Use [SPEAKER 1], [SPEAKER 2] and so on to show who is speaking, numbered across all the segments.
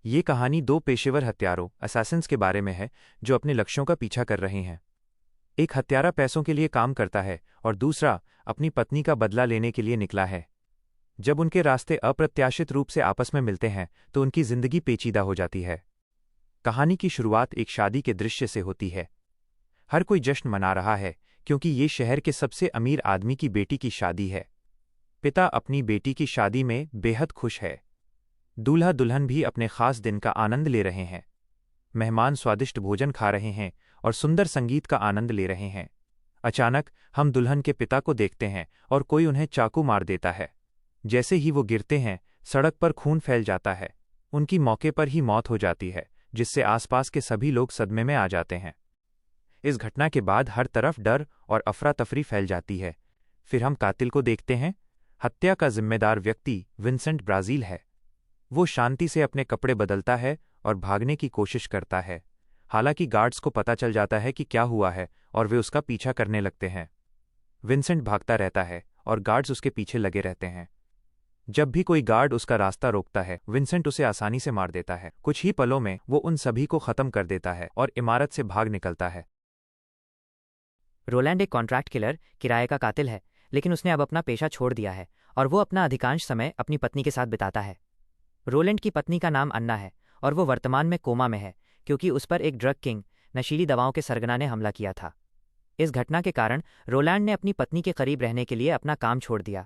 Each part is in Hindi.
[SPEAKER 1] ये कहानी दो पेशेवर हत्यारों असैसिन्स के बारे में है जो अपने लक्ष्यों का पीछा कर रहे हैं। एक हत्यारा पैसों के लिए काम करता है और दूसरा अपनी पत्नी का बदला लेने के लिए निकला है। जब उनके रास्ते अप्रत्याशित रूप से आपस में मिलते हैं तो उनकी जिंदगी पेचीदा हो जाती है। कहानी की शुरुआत एक शादी के दृश्य से होती है। हर कोई जश्न मना रहा है क्योंकि ये शहर के सबसे अमीर आदमी की बेटी की शादी है। पिता अपनी बेटी की शादी में बेहद खुश है। दूल्हा दुल्हन भी अपने खास दिन का आनंद ले रहे हैं। मेहमान स्वादिष्ट भोजन खा रहे हैं और सुंदर संगीत का आनंद ले रहे हैं। अचानक हम दुल्हन के पिता को देखते हैं और कोई उन्हें चाकू मार देता है। जैसे ही वो गिरते हैं सड़क पर खून फैल जाता है। उनकी मौके पर ही मौत हो जाती है, जिससे आसपास के सभी लोग सदमे में आ जाते हैं। इस घटना के बाद हर तरफ डर और अफरा तफरी फैल जाती है। फिर हम कातिल को देखते हैं। हत्या का जिम्मेदार व्यक्ति विंसेंट ब्राजील है। वो शांति से अपने कपड़े बदलता है और भागने की कोशिश करता है। हालांकि गार्ड्स को पता चल जाता है कि क्या हुआ है और वे उसका पीछा करने लगते हैं। विंसेंट भागता रहता है और गार्ड्स उसके पीछे लगे रहते हैं। जब भी कोई गार्ड उसका रास्ता रोकता है विंसेंट उसे आसानी से मार देता है। कुछ ही पलों में वो उन सभी को खत्म कर देता है और इमारत से भाग निकलता है।
[SPEAKER 2] रोलैंड एक कॉन्ट्रैक्ट किलर, किराए का कातिल है, लेकिन उसने अब अपना पेशा छोड़ दिया है और वो अपना अधिकांश समय अपनी पत्नी के साथ बिताता है। रोलैंड की पत्नी का नाम अन्ना है और वो वर्तमान में कोमा में है क्योंकि उस पर एक ड्रग किंग, नशीली दवाओं के सरगना ने हमला किया था। इस घटना के कारण रोलैंड ने अपनी पत्नी के करीब रहने के लिए अपना काम छोड़ दिया।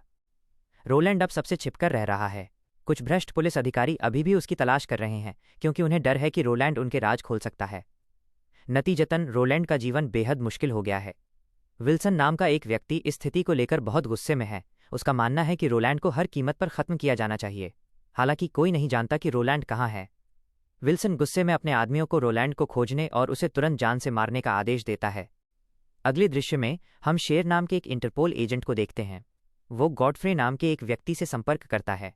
[SPEAKER 2] रोलैंड अब सबसे छिपकर रह रहा है। कुछ भ्रष्ट पुलिस अधिकारी अभी भी उसकी तलाश कर रहे हैं क्योंकि उन्हें डर है कि रोलैंड उनके राज खोल सकता है। नतीजतन रोलैंड का जीवन बेहद मुश्किल हो गया है। विल्सन नाम का एक व्यक्ति इस स्थिति को लेकर बहुत गुस्से में है। उसका मानना है कि रोलैंड को हर कीमत पर खत्म किया जाना चाहिए। हालांकि कोई नहीं जानता कि रोलैंड कहाँ है। विल्सन गुस्से में अपने आदमियों को रोलैंड को खोजने और उसे तुरंत जान से मारने का आदेश देता है। अगले दृश्य में हम शेर नाम के एक इंटरपोल एजेंट को देखते हैं। वो गॉडफ्रे नाम के एक व्यक्ति से संपर्क करता है।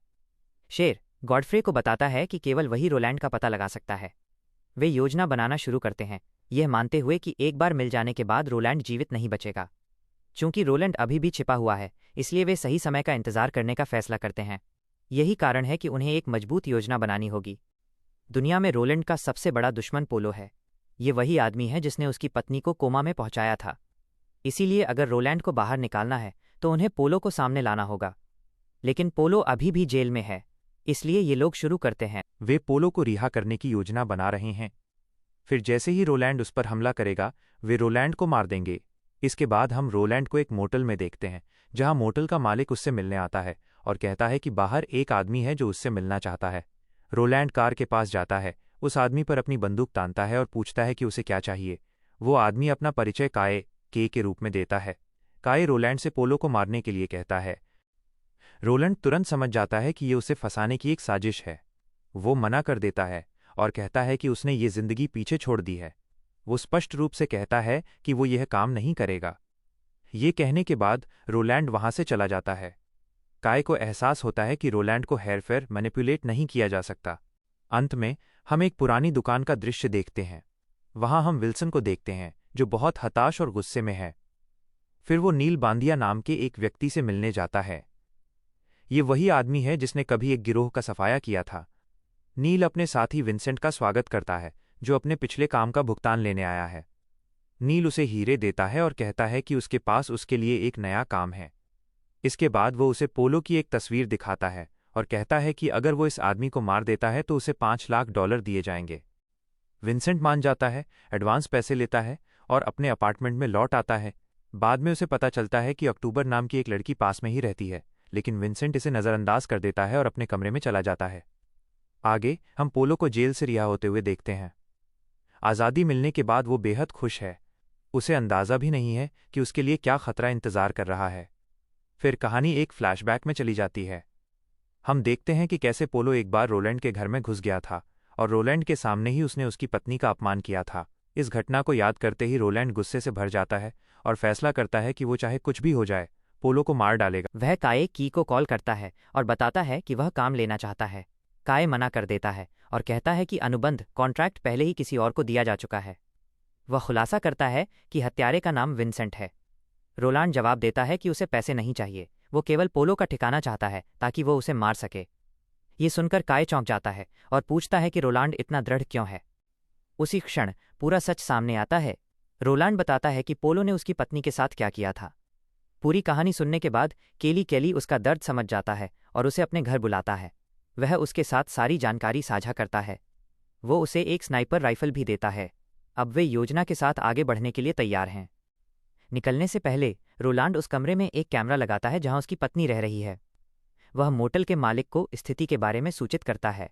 [SPEAKER 2] शेर गॉडफ्रे को बताता है कि केवल वही रोलैंड का पता लगा सकता है। वे योजना बनाना शुरू करते हैं, यह मानते हुए कि एक बार मिल जाने के बाद रोलैंड जीवित नहीं बचेगा। चूंकि रोलैंड अभी भी छिपा हुआ है, इसलिए वे सही समय का इंतजार करने का फैसला करते हैं। यही कारण है कि उन्हें एक मजबूत योजना बनानी होगी। दुनिया में रोलैंड का सबसे बड़ा दुश्मन पोलो है। ये वही आदमी है जिसने उसकी पत्नी को कोमा में पहुंचाया था। इसीलिए अगर रोलैंड को बाहर निकालना है तो उन्हें पोलो को सामने लाना होगा। लेकिन पोलो अभी भी जेल में है, इसलिए ये लोग शुरू करते हैं।
[SPEAKER 1] वे पोलो को रिहा करने की योजना बना रहे हैं। फिर जैसे ही रोलैंड उस पर हमला करेगा वे रोलैंड को मार देंगे। इसके बाद हम रोलैंड को एक मोटल में देखते हैं, जहां मोटल का मालिक उससे मिलने आता है और कहता है कि बाहर एक आदमी है जो उससे मिलना चाहता है। रोलैंड कार के पास जाता है, उस आदमी पर अपनी बंदूक तानता है और पूछता है कि उसे क्या चाहिए। वो आदमी अपना परिचय काये के रूप में देता है। काये रोलैंड से पोलो को मारने के लिए कहता है। रोलैंड तुरंत समझ जाता है कि ये उसे फंसाने की एक साजिश है। वो मना कर देता है और कहता है कि उसने ये जिंदगी पीछे छोड़ दी है। वो स्पष्ट रूप से कहता है कि वो यह काम नहीं करेगा। ये कहने के बाद रोलैंड वहां से चला जाता है। काय को एहसास होता है कि रोलैंड को हेरफेर मैनिपुलेट नहीं किया जा सकता। अंत में हम एक पुरानी दुकान का दृश्य देखते हैं। वहां हम विल्सन को देखते हैं जो बहुत हताश और गुस्से में है। फिर वो नील बांदिया नाम के एक व्यक्ति से मिलने जाता है। ये वही आदमी है जिसने कभी एक गिरोह का सफाया किया था। नील अपने साथी विंसेंट का स्वागत करता है जो अपने पिछले काम का भुगतान लेने आया है। नील उसे हीरे देता है और कहता है कि उसके पास उसके लिए एक नया काम है। इसके बाद वो उसे पोलो की एक तस्वीर दिखाता है और कहता है कि अगर वो इस आदमी को मार देता है तो उसे $5 लाख दिए जाएंगे। विंसेंट मान जाता है, एडवांस पैसे लेता है और अपने अपार्टमेंट में लौट आता है। बाद में उसे पता चलता है कि अक्टूबर नाम की एक लड़की पास में ही रहती है, लेकिन विंसेंट इसे नज़रअंदाज कर देता है और अपने कमरे में चला जाता है। आगे हम पोलो को जेल से रिहा होते हुए देखते हैं। आज़ादी मिलने के बाद वो बेहद खुश है। उसे अंदाज़ा भी नहीं है कि उसके लिए क्या खतरा इंतज़ार कर रहा है। फिर कहानी एक फ्लैशबैक में चली जाती है। हम देखते हैं कि कैसे पोलो एक बार रोलैंड के घर में घुस गया था और रोलैंड के सामने ही उसने उसकी पत्नी का अपमान किया था। इस घटना को याद करते ही रोलैंड गुस्से से भर जाता है और फैसला करता है कि वो चाहे कुछ भी हो जाए पोलो को मार डालेगा।
[SPEAKER 2] वह काये की को कॉल करता है और बताता है कि वह काम लेना चाहता है। काये मना कर देता है और कहता है कि अनुबंध कॉन्ट्रैक्ट पहले ही किसी और को दिया जा चुका है। वह खुलासा करता है कि हत्यारे का नाम विंसेंट है। रोलैंड जवाब देता है कि उसे पैसे नहीं चाहिए, वो केवल पोलो का ठिकाना चाहता है ताकि वो उसे मार सके। ये सुनकर काय चौंक जाता है और पूछता है कि रोलांड इतना दृढ़ क्यों है। उसी क्षण पूरा सच सामने आता है। रोलांड बताता है कि पोलो ने उसकी पत्नी के साथ क्या किया था। पूरी कहानी सुनने के बाद केली उसका दर्द समझ जाता है और उसे अपने घर बुलाता है। वह उसके साथ सारी जानकारी साझा करता है। वो उसे एक स्नाइपर राइफल भी देता है। अब वे योजना के साथ आगे बढ़ने के लिए तैयार हैं। निकलने से पहले रोलांड उस कमरे में एक कैमरा लगाता है जहां उसकी पत्नी रह रही है। वह मोटल के मालिक को स्थिति के बारे में सूचित करता है।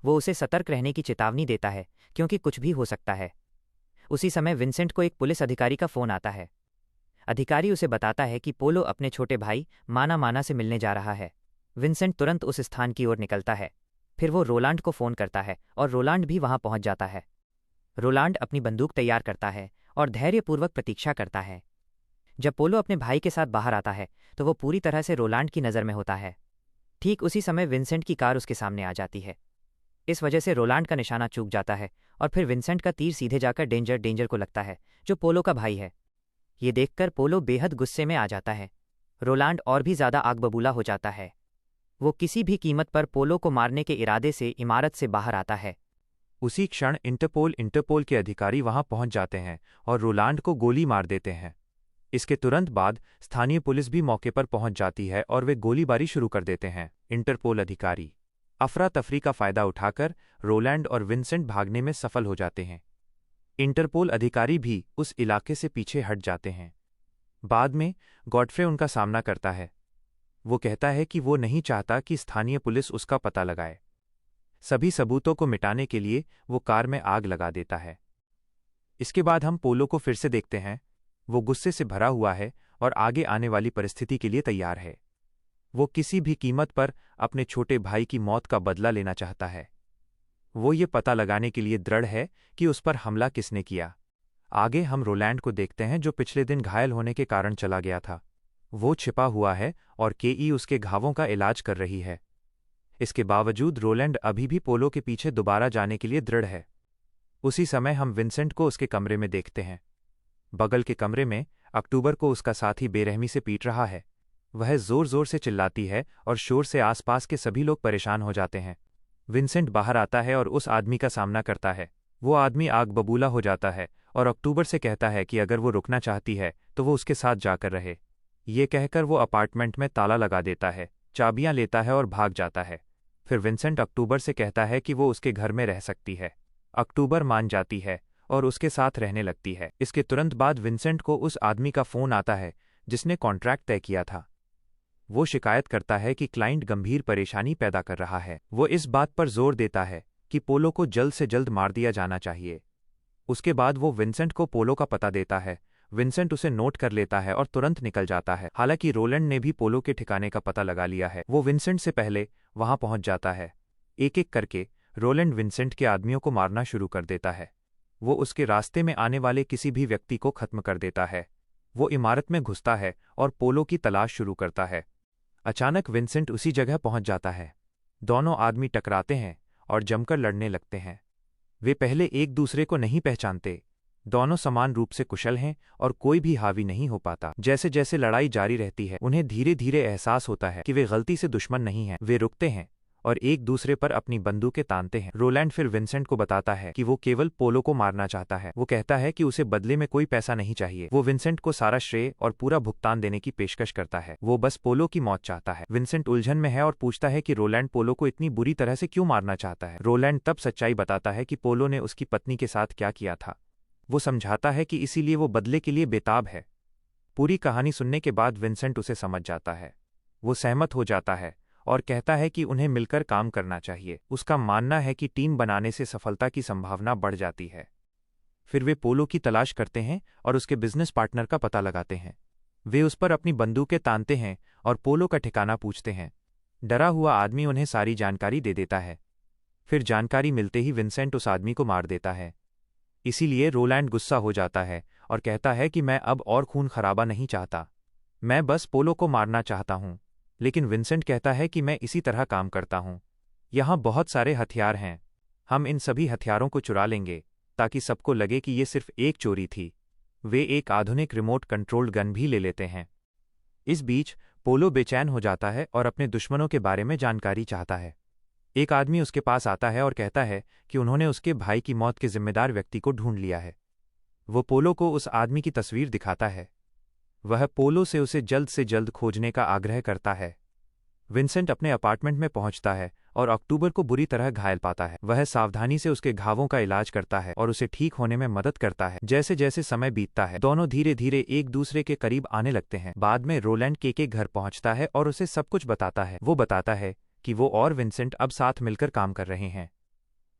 [SPEAKER 2] वो उसे सतर्क रहने की चेतावनी देता है क्योंकि कुछ भी हो सकता है। उसी समय विंसेंट को एक पुलिस अधिकारी का फोन आता है। अधिकारी उसे बताता है कि पोलो अपने छोटे भाई माना से मिलने जा रहा है। विंसेंट तुरंत उस स्थान की ओर निकलता है। फिर वो रोलांड को फोन करता है और रोलांड भी वहां पहुंच जाता है। रोलांड अपनी बंदूक तैयार करता है और धैर्यपूर्वक प्रतीक्षा करता है। जब पोलो अपने भाई के साथ बाहर आता है तो वो पूरी तरह से रोलांड की नज़र में होता है। ठीक उसी समय विंसेंट की कार उसके सामने आ जाती है। इस वजह से रोलांड का निशाना चूक जाता है और फिर विंसेंट का तीर सीधे जाकर डेंजर को लगता है, जो पोलो का भाई है। ये देखकर पोलो बेहद गुस्से में आ जाता है। रोलांड और भी ज़्यादा आग बबूला हो जाता है। वो किसी भी कीमत पर पोलो को मारने के इरादे से इमारत से बाहर आता है।
[SPEAKER 1] उसी क्षण इंटरपोल के अधिकारी वहां पहुंच जाते हैं और रोलांड को गोली मार देते हैं। इसके तुरंत बाद स्थानीय पुलिस भी मौके पर पहुंच जाती है और वे गोलीबारी शुरू कर देते हैं। इंटरपोल अधिकारी अफरा तफरी का फायदा उठाकर रोलैंड और विंसेंट भागने में सफल हो जाते हैं। इंटरपोल अधिकारी भी उस इलाके से पीछे हट जाते हैं। बाद में गॉडफ्रे उनका सामना करता है। वो कहता है कि वो नहीं चाहता कि स्थानीय पुलिस उसका पता लगाए। सभी सबूतों को मिटाने के लिए वो कार में आग लगा देता है। इसके बाद हम पोलो को फिर से देखते हैं। वो गुस्से से भरा हुआ है और आगे आने वाली परिस्थिति के लिए तैयार है। वो किसी भी कीमत पर अपने छोटे भाई की मौत का बदला लेना चाहता है। वो ये पता लगाने के लिए दृढ़ है कि उस पर हमला किसने किया। आगे हम रोलैंड को देखते हैं, जो पिछले दिन घायल होने के कारण चला गया था। वो छिपा हुआ है और केई उसके घावों का इलाज कर रही है। इसके बावजूद रोलैंड अभी भी पोलो के पीछे दोबारा जाने के लिए दृढ़ है। उसी समय हम विंसेंट को उसके कमरे में देखते हैं। बगल के कमरे में अक्टूबर को उसका साथी बेरहमी से पीट रहा है। वह जोर जोर से चिल्लाती है और शोर से आसपास के सभी लोग परेशान हो जाते हैं। विंसेंट बाहर आता है और उस आदमी का सामना करता है। वो आदमी आग बबूला हो जाता है और अक्टूबर से कहता है कि अगर वो रुकना चाहती है तो वो उसके साथ जाकर रहे। ये कहकर वो अपार्टमेंट में ताला लगा देता है, चाबियां लेता है और भाग जाता है। फिर विंसेंट अक्टूबर से कहता है कि वो उसके घर में रह सकती है। अक्टूबर मान जाती है और उसके साथ रहने लगती है। इसके तुरंत बाद विंसेंट को उस आदमी का फोन आता है जिसने कॉन्ट्रैक्ट तय किया था। वो शिकायत करता है कि क्लाइंट गंभीर परेशानी पैदा कर रहा है। वो इस बात पर जोर देता है कि पोलो को जल्द से जल्द मार दिया जाना चाहिए। उसके बाद वो विंसेंट को पोलो का पता देता है। विंसेंट उसे नोट कर लेता है और तुरंत निकल जाता है। हालांकि रोलैंड ने भी पोलो के ठिकाने का पता लगा लिया है। वो विंसेंट से पहले वहां पहुंच जाता है। एक एक करके रोलैंड विंसेंट के आदमियों को मारना शुरू कर देता है। वो उसके रास्ते में आने वाले किसी भी व्यक्ति को खत्म कर देता है। वो इमारत में घुसता है और पोलो की तलाश शुरू करता है। अचानक विंसेंट उसी जगह पहुंच जाता है। दोनों आदमी टकराते हैं और जमकर लड़ने लगते हैं। वे पहले एक दूसरे को नहीं पहचानते। दोनों समान रूप से कुशल हैं और कोई भी हावी नहीं हो पाता। जैसे जैसे लड़ाई जारी रहती है, उन्हें धीरे धीरे एहसास होता है कि वे गलती से दुश्मन नहीं हैं। वे रुकते हैं और एक दूसरे पर अपनी बंदूकें तानते हैं। रोलैंड फिर विंसेंट को बताता है कि वो केवल पोलो को मारना चाहता है। वो कहता है कि उसे बदले में कोई पैसा नहीं चाहिए। वो विंसेंट को सारा श्रेय और पूरा भुगतान देने की पेशकश करता है। वो बस पोलो की मौत चाहता है। विंसेंट उलझन में है और पूछता है कि रोलैंड पोलो को इतनी बुरी तरह से क्यों मारना चाहता है। रोलैंड तब सच्चाई बताता है कि पोलो ने उसकी पत्नी के साथ क्या किया था। वो समझाता है कि इसीलिए वो बदले के लिए बेताब है। पूरी कहानी सुनने के बाद विंसेंट उसे समझ जाता है। वो सहमत हो जाता है और कहता है कि उन्हें मिलकर काम करना चाहिए। उसका मानना है कि टीम बनाने से सफलता की संभावना बढ़ जाती है। फिर वे पोलो की तलाश करते हैं और उसके बिजनेस पार्टनर का पता लगाते हैं। वे उस पर अपनी बंदूकें तानते हैं और पोलो का ठिकाना पूछते हैं। डरा हुआ आदमी उन्हें सारी जानकारी दे देता है। फिर जानकारी मिलते ही विंसेंट उस आदमी को मार देता है। इसीलिए रोलैंड गुस्सा हो जाता है और कहता है कि मैं अब और खून खराबा नहीं चाहता। मैं बस पोलो को मारना चाहता हूं। लेकिन विंसेंट कहता है कि मैं इसी तरह काम करता हूं। यहां बहुत सारे हथियार हैं। हम इन सभी हथियारों को चुरा लेंगे ताकि सबको लगे कि ये सिर्फ एक चोरी थी। वे एक आधुनिक रिमोट कंट्रोल्ड गन भी ले लेते हैं। इस बीच पोलो बेचैन हो जाता है और अपने दुश्मनों के बारे में जानकारी चाहता है। एक आदमी उसके पास आता है और कहता है कि उन्होंने उसके भाई की मौत के जिम्मेदार व्यक्ति को ढूंढ लिया है। वो पोलो को उस आदमी की तस्वीर दिखाता है। वह पोलो से उसे जल्द खोजने का आग्रह करता है। विंसेंट अपने अपार्टमेंट में पहुंचता है और अक्टूबर को बुरी तरह घायल पाता है। वह सावधानी से उसके घावों का इलाज करता है और उसे ठीक होने में मदद करता है। जैसे जैसे समय बीतता है, दोनों धीरे धीरे एक दूसरे के करीब आने लगते हैं। बाद में रोलैंड के घर पहुंचता है और उसे सब कुछ बताता है। वो बताता है कि वो और विंसेंट अब साथ मिलकर काम कर रहे हैं।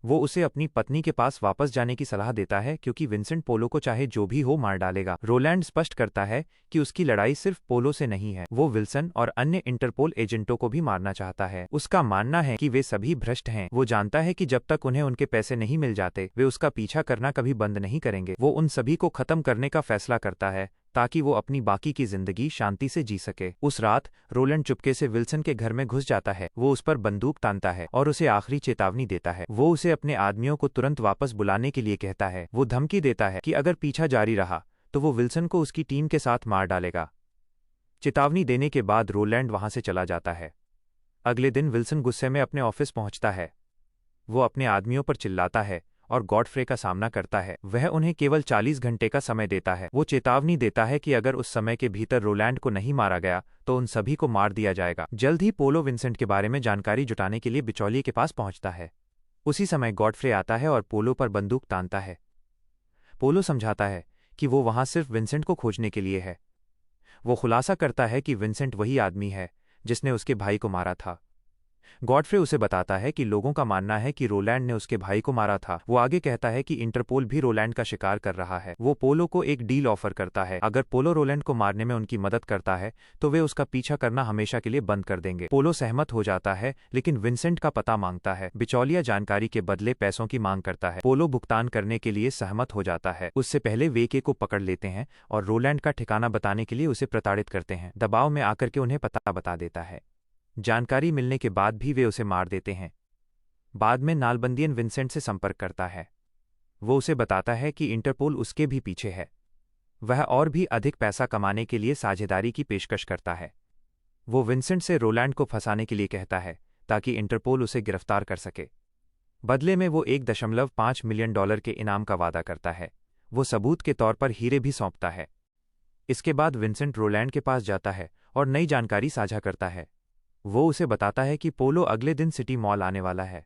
[SPEAKER 1] वो उसे अपनी पत्नी के पास वापस जाने की सलाह देता है क्योंकि विंसेंट पोलो को चाहे जो भी हो मार डालेगा। रोलैंड स्पष्ट करता है कि उसकी लड़ाई सिर्फ पोलो से नहीं है, वो विल्सन और अन्य इंटरपोल एजेंटों को भी मारना चाहता है। उसका मानना है कि वे सभी भ्रष्ट हैं। वो जानता है कि जब तक उन्हें उनके पैसे नहीं मिल जाते, वे उसका पीछा करना कभी बंद नहीं करेंगे। वो उन सभी को खत्म करने का फैसला करता है ताकि वो अपनी बाकी की जिंदगी शांति से जी सके। उस रात रोलैंड चुपके से विल्सन के घर में घुस जाता है। वो उस पर बंदूक तानता है और उसे आखिरी चेतावनी देता है। वो उसे अपने आदमियों को तुरंत वापस बुलाने के लिए कहता है। वो धमकी देता है कि अगर पीछा जारी रहा तो वो विल्सन को उसकी टीम के साथ मार डालेगा। चेतावनी देने के बाद रोलैंड वहां से चला जाता है। अगले दिन विल्सन गुस्से में अपने ऑफिस पहुंचता है। वो अपने आदमियों पर चिल्लाता है और गॉडफ्रे का सामना करता है। वह उन्हें केवल 40 घंटे का समय देता है। वो चेतावनी देता है कि अगर उस समय के भीतर रोलैंड को नहीं मारा गया तो उन सभी को मार दिया जाएगा। जल्द ही पोलो विंसेंट के बारे में जानकारी जुटाने के लिए बिचौलिए के पास पहुंचता है। उसी समय गॉडफ्रे आता है और पोलो पर बंदूक तानता है। पोलो समझाता है कि वो वहां सिर्फ विंसेंट को खोजने के लिए है। वो खुलासा करता है कि विंसेंट वही आदमी है जिसने उसके भाई को मारा था। गॉडफ्रे उसे बताता है कि लोगों का मानना है कि रोलैंड ने उसके भाई को मारा था। वो आगे कहता है कि इंटरपोल भी रोलैंड का शिकार कर रहा है। वो पोलो को एक डील ऑफर करता है। अगर पोलो रोलैंड को मारने में उनकी मदद करता है तो वे उसका पीछा करना हमेशा के लिए बंद कर देंगे। पोलो सहमत हो जाता है लेकिन विंसेंट का पता मांगता है। बिचौलिया जानकारी के बदले पैसों की मांग करता है। पोलो भुगतान करने के लिए सहमत हो जाता है। उससे पहले वे को पकड़ लेते हैं और रोलैंड का ठिकाना बताने के लिए उसे प्रताड़ित करते हैं। दबाव में आकर के उन्हें पता बता देता है। जानकारी मिलने के बाद भी वे उसे मार देते हैं। बाद में नालबंदियन विंसेंट से संपर्क करता है। वो उसे बताता है कि इंटरपोल उसके भी पीछे है। वह और भी अधिक पैसा कमाने के लिए साझेदारी की पेशकश करता है। वो विंसेंट से रोलैंड को फंसाने के लिए कहता है ताकि इंटरपोल उसे गिरफ्तार कर सके। बदले में वो $1.5 मिलियन के इनाम का वादा करता है। वो सबूत के तौर पर हीरे भी सौंपता है। इसके बाद विंसेंट रोलैंड के पास जाता है और नई जानकारी साझा करता है। वो उसे बताता है कि पोलो अगले दिन सिटी मॉल आने वाला है।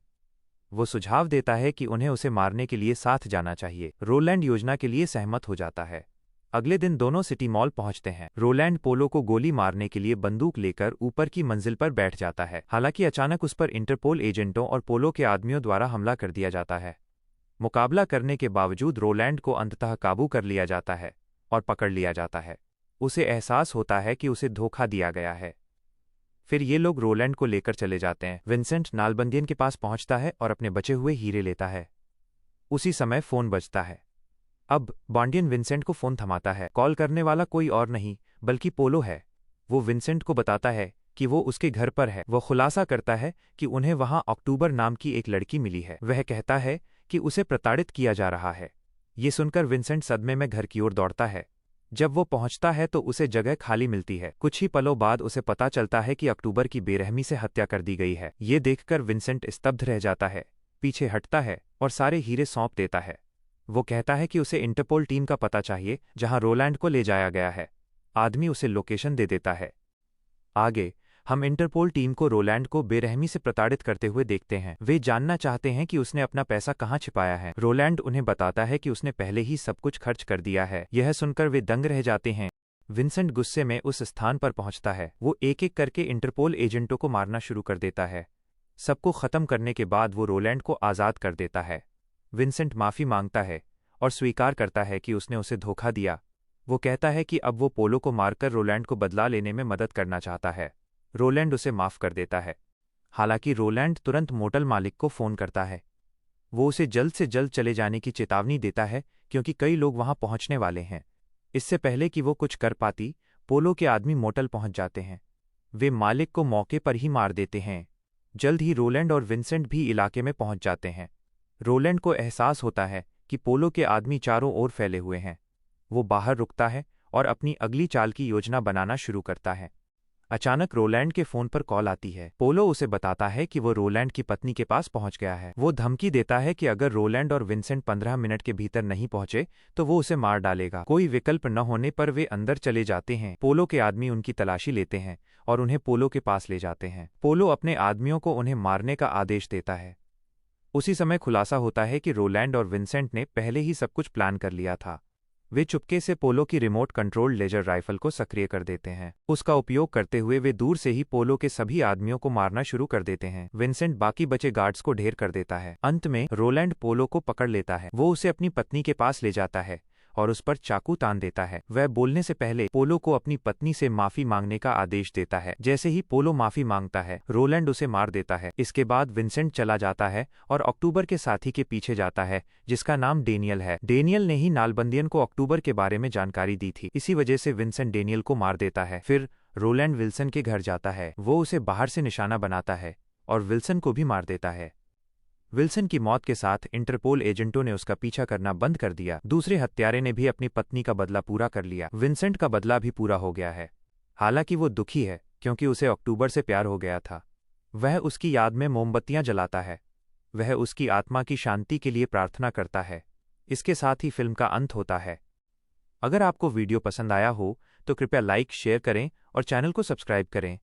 [SPEAKER 1] वो सुझाव देता है कि उन्हें उसे मारने के लिए साथ जाना चाहिए। रोलैंड योजना के लिए सहमत हो जाता है। अगले दिन दोनों सिटी मॉल पहुंचते हैं। रोलैंड पोलो को गोली मारने के लिए बंदूक लेकर ऊपर की मंजिल पर बैठ जाता है। हालांकि अचानक उस पर इंटरपोल एजेंटों और पोलो के आदमियों द्वारा हमला कर दिया जाता है। मुकाबला करने के बावजूद रोलैंड को अंततः काबू कर लिया जाता है और पकड़ लिया जाता है। उसे एहसास होता है कि उसे धोखा दिया गया है। फिर ये लोग रोलैंड को लेकर चले जाते हैं। विंसेंट नालबंदियन के पास पहुंचता है और अपने बचे हुए हीरे लेता है। उसी समय फोन बजता है। अब बॉन्डियन विंसेंट को फोन थमाता है। कॉल करने वाला कोई और नहीं बल्कि पोलो है। वो विंसेंट को बताता है कि वो उसके घर पर है। वो खुलासा करता है कि उन्हें वहां अक्टूबर नाम की एक लड़की मिली है। वह कहता है कि उसे प्रताड़ित किया जा रहा है। ये सुनकर विंसेंट सदमे में घर की ओर दौड़ता है। जब वो पहुंचता है तो उसे जगह खाली मिलती है। कुछ ही पलों बाद उसे पता चलता है कि अक्टूबर की बेरहमी से हत्या कर दी गई है। ये देखकर विंसेंट स्तब्ध रह जाता है, पीछे हटता है और सारे हीरे सौंप देता है। वो कहता है कि उसे इंटरपोल टीम का पता चाहिए जहां रोलैंड को ले जाया गया है। आदमी उसे लोकेशन दे देता है। आगे हम इंटरपोल टीम को रोलैंड को बेरहमी से प्रताड़ित करते हुए देखते हैं। वे जानना चाहते हैं कि उसने अपना पैसा कहाँ छिपाया है। रोलैंड उन्हें बताता है कि उसने पहले ही सब कुछ खर्च कर दिया है। यह सुनकर वे दंग रह जाते हैं। विंसेंट गुस्से में उस स्थान पर पहुंचता है। वो एक एक करके इंटरपोल एजेंटों को मारना शुरू कर देता है। सबको खत्म करने के बाद वो रोलैंड को आज़ाद कर देता है। विंसेंट माफी मांगता है और स्वीकार करता है कि उसने उसे धोखा दिया। वो कहता है कि अब वो पोलो को मारकर रोलैंड को बदला लेने में मदद करना चाहता है। रोलैंड उसे माफ कर देता है। हालांकि रोलैंड तुरंत मोटल मालिक को फोन करता है। वो उसे जल्द से जल्द चले जाने की चेतावनी देता है क्योंकि कई लोग वहां पहुंचने वाले हैं। इससे पहले कि वो कुछ कर पाती, पोलो के आदमी मोटल पहुंच जाते हैं। वे मालिक को मौके पर ही मार देते हैं। जल्द ही रोलैंड और विंसेंट भी इलाके में पहुंच जाते हैं। रोलैंड को एहसास होता है कि पोलो के आदमी चारों ओर फैले हुए हैं। वो बाहर रुकता है और अपनी अगली चाल की योजना बनाना शुरू करता है। अचानक रोलैंड के फोन पर कॉल आती है। पोलो उसे बताता है कि वो रोलैंड की पत्नी के पास पहुंच गया है। वो धमकी देता है कि अगर रोलैंड और विंसेंट 15 मिनट के भीतर नहीं पहुंचे तो वो उसे मार डालेगा। कोई विकल्प न होने पर वे अंदर चले जाते हैं। पोलो के आदमी उनकी तलाशी लेते हैं और उन्हें पोलो के पास ले जाते हैं। पोलो अपने आदमियों को उन्हें मारने का आदेश देता है। उसी समय खुलासा होता है कि रोलैंड और विंसेंट ने पहले ही सब कुछ प्लान कर लिया था। वे चुपके से पोलो की रिमोट कंट्रोल्ड लेजर राइफल को सक्रिय कर देते हैं। उसका उपयोग करते हुए वे दूर से ही पोलो के सभी आदमियों को मारना शुरू कर देते हैं। विंसेंट बाकी बचे गार्ड्स को ढेर कर देता है। अंत में रोलैंड पोलो को पकड़ लेता है। वो उसे अपनी पत्नी के पास ले जाता है और उस पर चाकू तान देता है। वह बोलने से पहले पोलो को अपनी पत्नी से माफी मांगने का आदेश देता है। जैसे ही पोलो माफी मांगता है, रोलैंड उसे मार देता है। इसके बाद विंसेंट चला जाता है और अक्टूबर के साथी के पीछे जाता है, जिसका नाम डेनियल है। डेनियल ने ही नालबंदियन को अक्टूबर के बारे में जानकारी दी थी। इसी वजह से विंसेंट डेनियल को मार देता है। फिर रोलैंड विल्सन के घर जाता है। वो उसे बाहर से निशाना बनाता है और विल्सन को भी मार देता है। विल्सन की मौत के साथ इंटरपोल एजेंटों ने उसका पीछा करना बंद कर दिया। दूसरे हत्यारे ने भी अपनी पत्नी का बदला पूरा कर लिया। विंसेंट का बदला भी पूरा हो गया है। हालांकि वो दुखी है क्योंकि उसे अक्टूबर से प्यार हो गया था। वह उसकी याद में मोमबत्तियां जलाता है। वह उसकी आत्मा की शांति के लिए प्रार्थना करता है। इसके साथ ही फिल्म का अंत होता है। अगर आपको वीडियो पसंद आया हो तो कृपया लाइक, शेयर करें और चैनल को सब्सक्राइब करें।